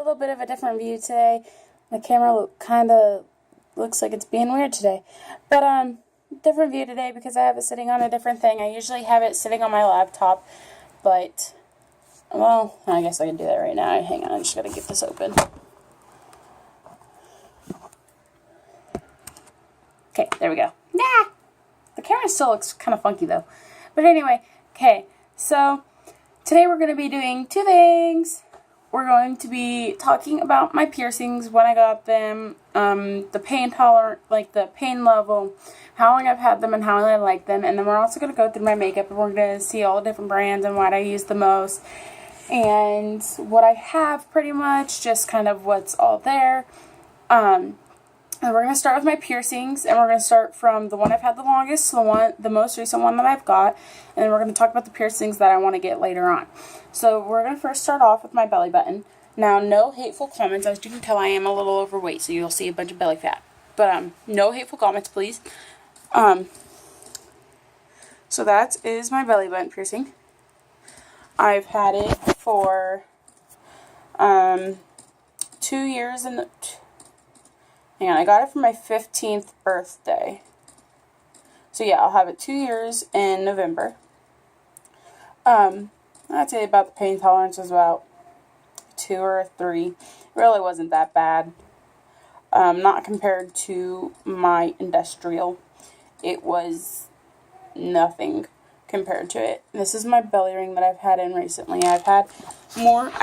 little bit of a different view today. My camera kind of looks like it's being weird today. But, different view today because I have it sitting on a different thing. I usually have it sitting on my laptop, but, well, I guess I can do that right now. Hang on, I just gotta get this open. Okay, there we go. Nah! The camera still looks kind of funky, though. But anyway, okay, so today we're going to be doing two things. We're going to be talking about my piercings, when I got them, the pain tolerance, like the pain level, how long I've had them and how I like them, and then we're also going to go through my makeup and we're going to see all the different brands and what I use the most, and what I have pretty much, just kind of what's all there. And we're going to start with my piercings, and we're going to start from the one I've had the longest to the most recent one that I've got, and then we're going to talk about the piercings that I want to get later on. So we're going to first start off with my belly button. Now, no hateful comments. As you can tell, I am a little overweight, so you'll see a bunch of belly fat. But, no hateful comments, please. So that is my belly button piercing. I've had it for, 2 years and... Hang on, I got it for my 15th birthday. So yeah, I'll have it 2 years in November. I'd say about the pain tolerance was about 2 or 3. It really wasn't that bad. Not compared to my industrial. It was nothing compared to it. This is my belly ring that I've had in recently. I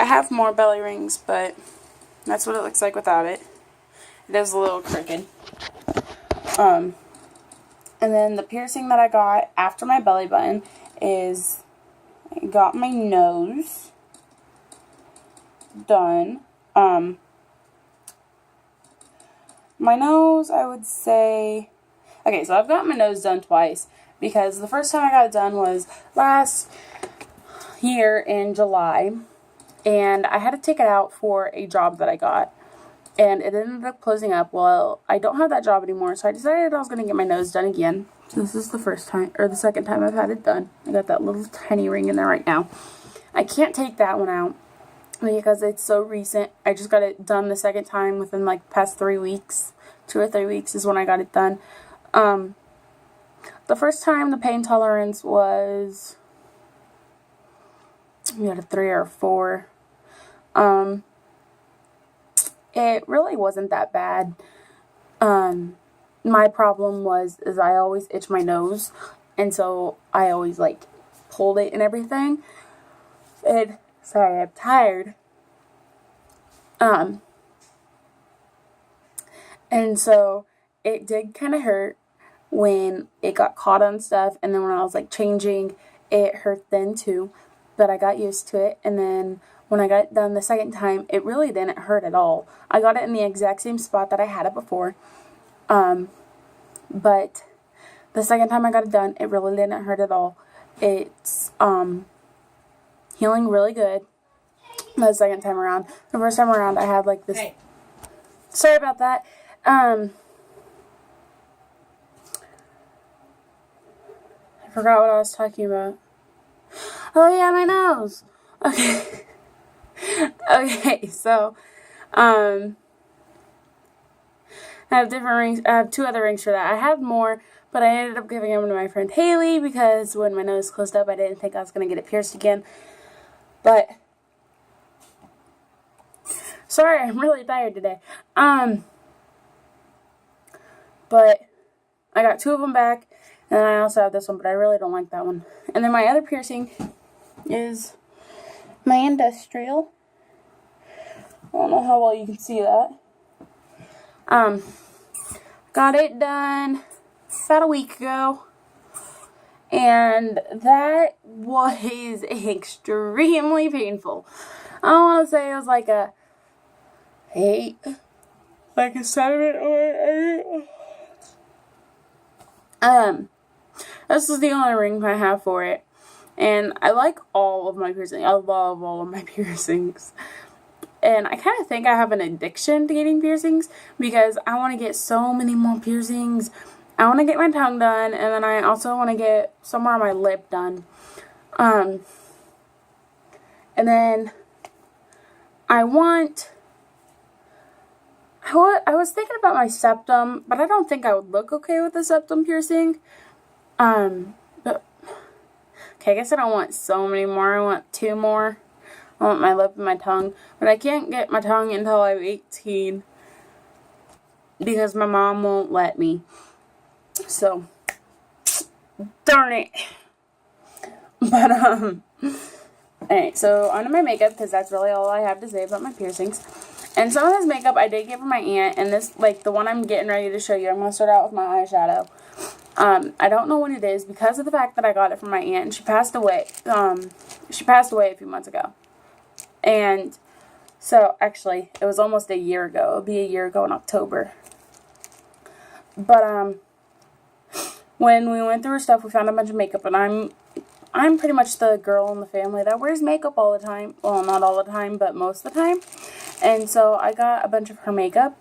have more belly rings, but that's what it looks like without it. It is a little crooked. And then the piercing that I got after my belly button is, I got my nose done. My nose, I would say, okay, so I've got my nose done twice, because the first time I got it done was last year in July, and I had to take it out for a job that I got. And it ended up closing up. Well, I don't have that job anymore, so I decided I was going to get my nose done again. So this is the first time, or the second time I've had it done. I got that little tiny ring in there right now. I can't take that one out because it's so recent. I just got it done the second time within like the past 3 weeks. 2 or 3 weeks is when I got it done. The first time the pain tolerance was, we had a 3 or 4. It really wasn't that bad. My problem is I always itch my nose, and so I always like pulled it and everything. And sorry, I'm tired. And so it did kind of hurt when it got caught on stuff, and then when I was like changing, it hurt then too. But I got used to it, and then when I got it done the second time, it really didn't hurt at all. I got it in the exact same spot that I had it before. But the second time I got it done, it really didn't hurt at all. It's healing really good the second time around. The first time around, I had like this... Hey. Sorry about that. I forgot what I was talking about. Oh yeah, my nose. Okay. Okay, so, I have different rings. I have 2 other rings for that. I had more, but I ended up giving them to my friend Haley because when my nose closed up, I didn't think I was going to get it pierced again. But, sorry, I'm really tired today. But I got 2 of them back, and then I also have this one, but I really don't like that one. And then my other piercing is my industrial. I don't know how well you can see that. Got it done about a week ago. And that was extremely painful. I don't want to say it was like a 8. Like a 7 or 8. This is the only ring I have for it. And I like all of my piercings. I love all of my piercings. And I kind of think I have an addiction to getting piercings because I want to get so many more piercings. I want to get my tongue done, and then I also want to get somewhere on my lip done. And then I want I was thinking about my septum, but I don't think I would look okay with the septum piercing. But okay, I guess I don't want so many more. I want 2 more. I want my lip and my tongue, but I can't get my tongue until I'm 18 because my mom won't let me. So, darn it. But alright, so onto my makeup because that's really all I have to say about my piercings. And some of this makeup I did get from my aunt, and this, like, the one I'm getting ready to show you, I'm going to start out with my eyeshadow. I don't know what it is because of the fact that I got it from my aunt, and she passed away. She passed away a few months ago. And so, actually, it was almost a year ago. It'll be a year ago in October. But, when we went through her stuff, we found a bunch of makeup, and I'm pretty much the girl in the family that wears makeup all the time. Well, not all the time, but most of the time. And so I got a bunch of her makeup,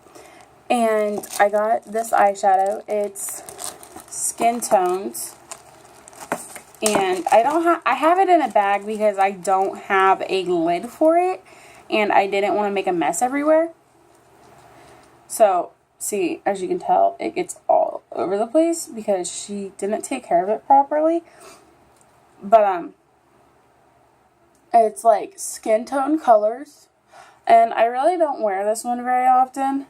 and I got this eyeshadow. It's Skin Tones, and I have it in a bag because I don't have a lid for it, and I didn't want to make a mess everywhere. So, see, as you can tell, it gets all over the place because she didn't take care of it properly. But, it's like skin tone colors. And I really don't wear this one very often.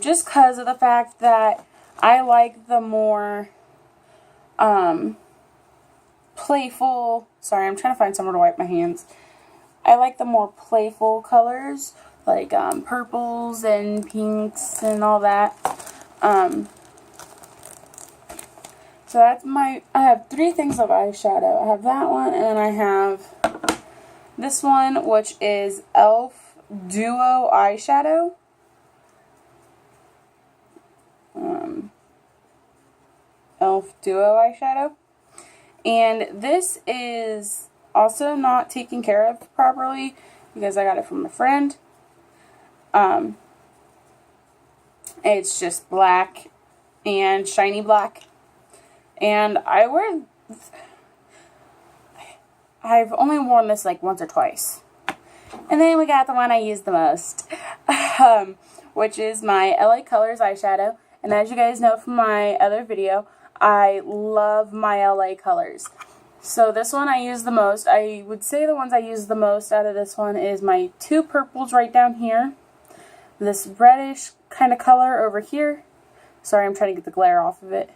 Just because of the fact that I like the more, playful, sorry, I'm trying to find somewhere to wipe my hands. I like the more playful colors, like, purples and pinks and all that. So that's I have 3 things of eyeshadow. I have that one, and then I have this one, which is e.l.f. Duo Eyeshadow. e.l.f. Duo Eyeshadow. And this is also not taken care of properly because I got it from a friend. It's just black and shiny black. And I've only worn this like once or twice. And then we got the one I use the most, which is my LA Colors eyeshadow. And as you guys know from my other video, I love my LA Colors. So this one I use the most. I would say the ones I use the most out of this one is my 2 purples right down here. This reddish kind of color over here. Sorry, I'm trying to get the glare off of it.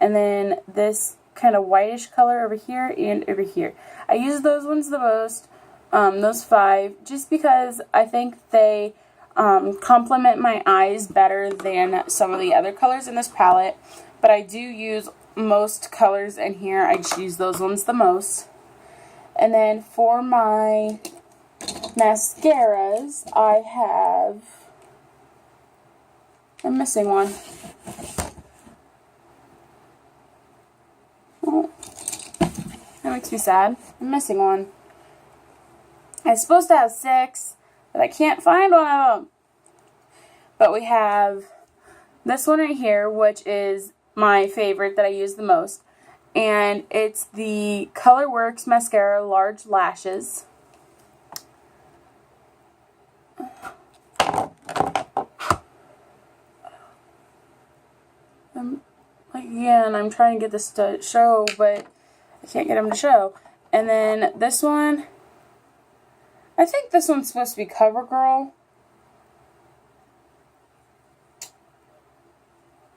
And then this kind of whitish color over here and over here. I use those ones the most, those 5, just because I think they complement my eyes better than some of the other colors in this palette. But I do use most colors in here. I just use those ones the most. And then for my mascaras, I'm missing one. Oh, that makes me sad. I'm missing one. I'm supposed to have 6, but I can't find one of them. But we have this one right here, which is my favorite that I use the most. And it's the ColorWorks Mascara Large Lashes. Again, I'm trying to get this to show, but I can't get them to show. And then this one, I think this one's supposed to be CoverGirl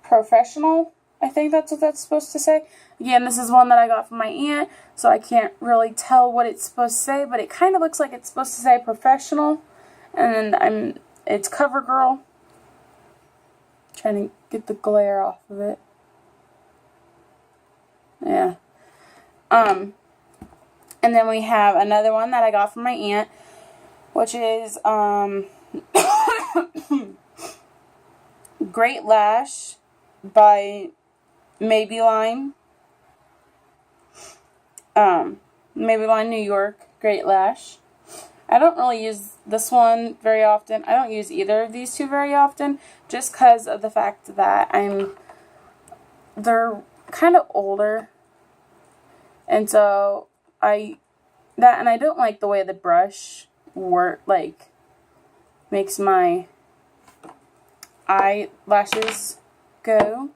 Professional. I think that's what that's supposed to say. Again, this is one that I got from my aunt, so I can't really tell what it's supposed to say, but it kind of looks like it's supposed to say Professional. And it's CoverGirl. Trying to get the glare off of it. Yeah. And then we have another one that I got from my aunt, which is Great Lash by Maybelline. Maybelline New York Great Lash. I don't really use this one very often. I don't use either of these 2 very often, just because of the fact that they're kind of older. And so I don't like the way the brush makes my eyelashes go.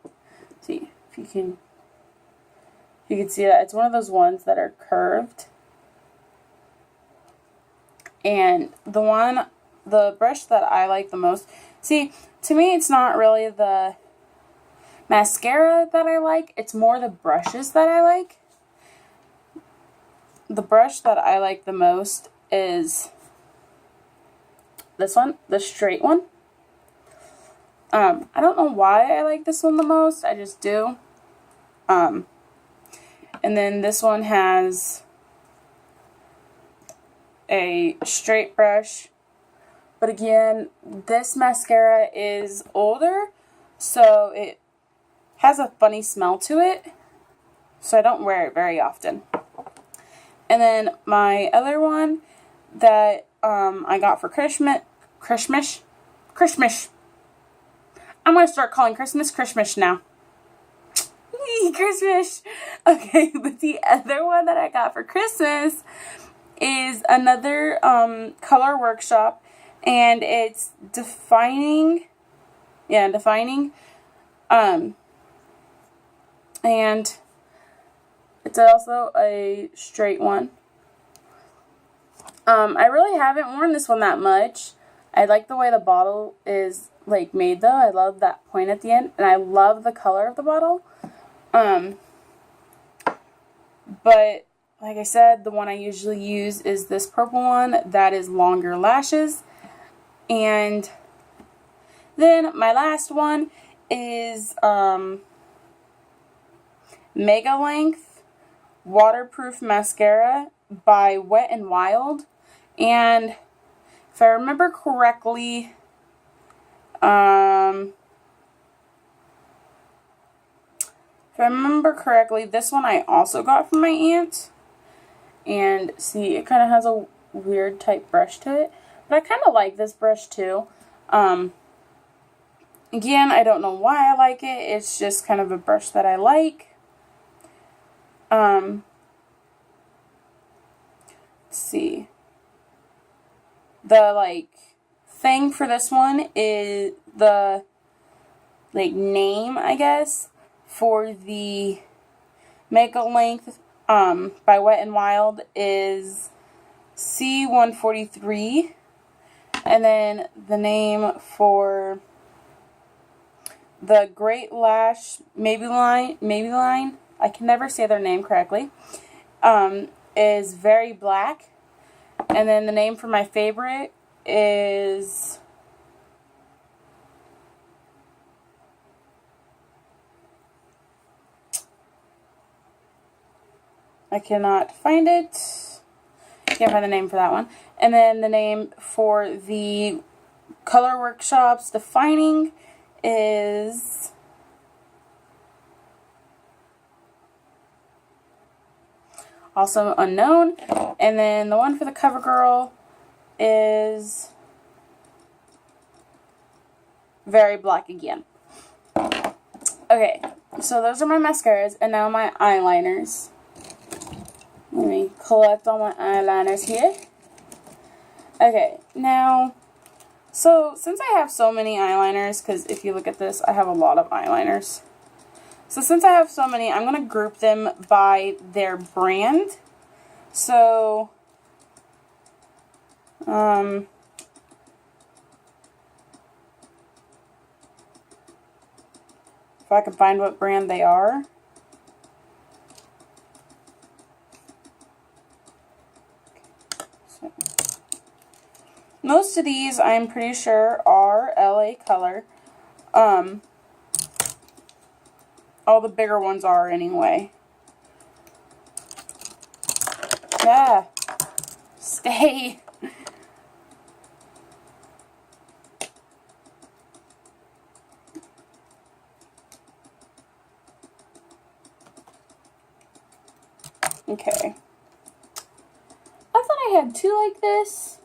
See if you can see that it's one of those ones that are curved. And the brush that I like the most, see, to me it's not really the mascara that I like, it's more the brushes that I like. The brush that I like the most is this one, the straight one. I don't know why I like this one the most, I just do. And then this one has a straight brush. But again, this mascara is older, so it has a funny smell to it. So I don't wear it very often. And then my other one that I got for Christmas. I'm going to start calling Christmas now. Christmas. Okay, but the other one that I got for Christmas is another color workshop, and it's defining. And it's also a straight one. I really haven't worn this one that much. I like the way the bottle is like made though. I love that point at the end, and I love the color of the bottle. But like I said, the one I usually use is this purple one that is longer lashes. And then my last one is Mega Length Waterproof Mascara by Wet n Wild. And if I remember correctly, this one I also got from my aunt. And see, it kind of has a weird type brush to it. But I kind of like this brush too. Again, I don't know why I like it. It's just kind of a brush that I like. Let's see. The thing for this one is the name, I guess, for the Mega Length by Wet n Wild is C143, and then the name for the Great Lash Maybelline, I can never say their name correctly, is Very Black, and then the name for my favorite is I cannot find it. Can't find the name for that one. And then the name for the Color Workshops Defining is also unknown. And then the one for the CoverGirl is Very Black again. Okay, so those are my mascaras, and now my eyeliners. Let me collect all my eyeliners here. Okay, now, so since I have so many eyeliners, because if you look at this, I have a lot of eyeliners. So since I have so many, I'm going to group them by their brand. So, if I can find what brand they are. Most of these, I'm pretty sure, are LA Color. All the bigger ones are anyway. Yeah. Stay. Okay. I thought I had two like this.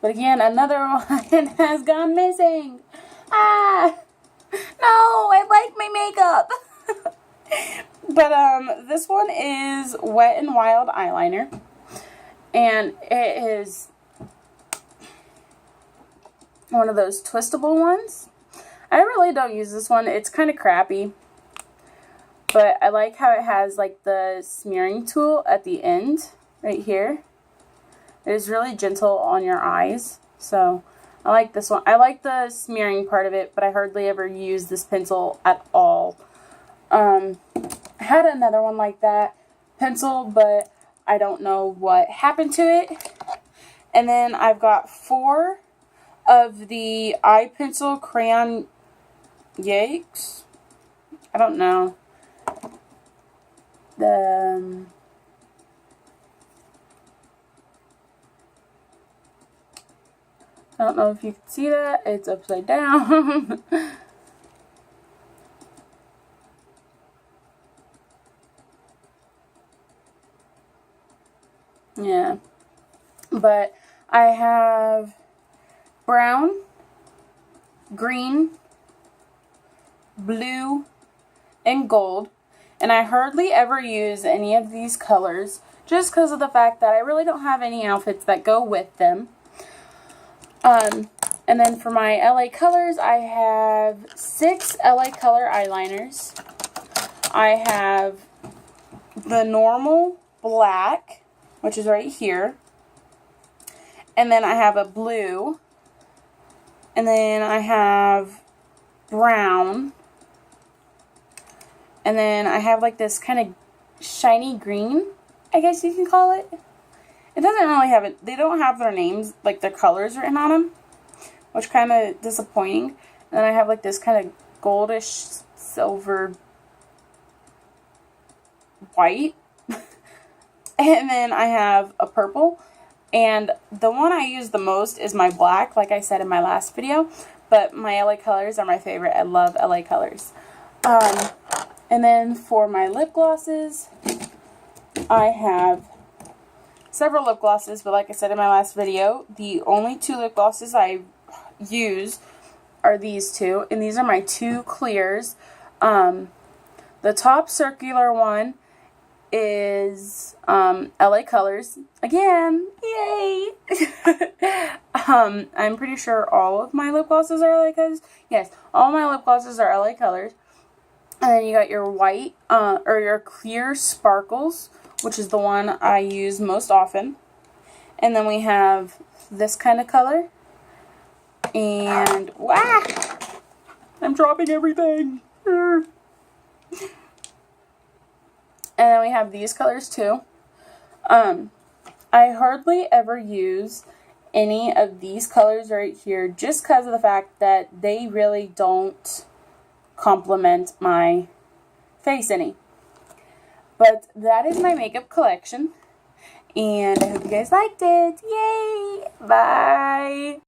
But again, another one has gone missing. Ah! No, I like my makeup. But this one is Wet n Wild eyeliner. And it is one of those twistable ones. I really don't use this one. It's kind of crappy. But I like how it has like the smearing tool at the end right here. It is really gentle on your eyes. So I like this one. I like the smearing part of it, but I hardly ever use this pencil at all. I had another one like that pencil, but I don't know what happened to it. And then I've got 4 of the eye pencil crayon yakes. I don't know. I don't know if you can see that. It's upside down. Yeah. But I have brown, green, blue, and gold. And I hardly ever use any of these colors just because of the fact that I really don't have any outfits that go with them. And then for my LA colors, I have 6 LA color eyeliners. I have the normal black, which is right here. And then I have a blue. And then I have brown. And then I have like this kind of shiny green, I guess you can call it. It doesn't really have it. They don't have their names, like their colors written on them, which kind of disappointing. And then I have like this kind of goldish silver white. And then I have a purple. And the one I use the most is my black, like I said in my last video. But my LA colors are my favorite. I love LA colors. And then for my lip glosses, I have several lip glosses, but like I said in my last video, the only 2 lip glosses I use are these 2, and these are my 2 clears. The top circular one is LA Colors. Again, yay! I'm pretty sure all of my lip glosses are LA Colors. Yes, all my lip glosses are LA Colors. And then you got your white, or your clear sparkles, which is the one I use most often. And then we have this kind of color. And, wow! I'm dropping everything! And then we have these colors too. I hardly ever use any of these colors right here just because of the fact that they really don't complement my face any. But that is my makeup collection, and I hope you guys liked it. Yay! Bye!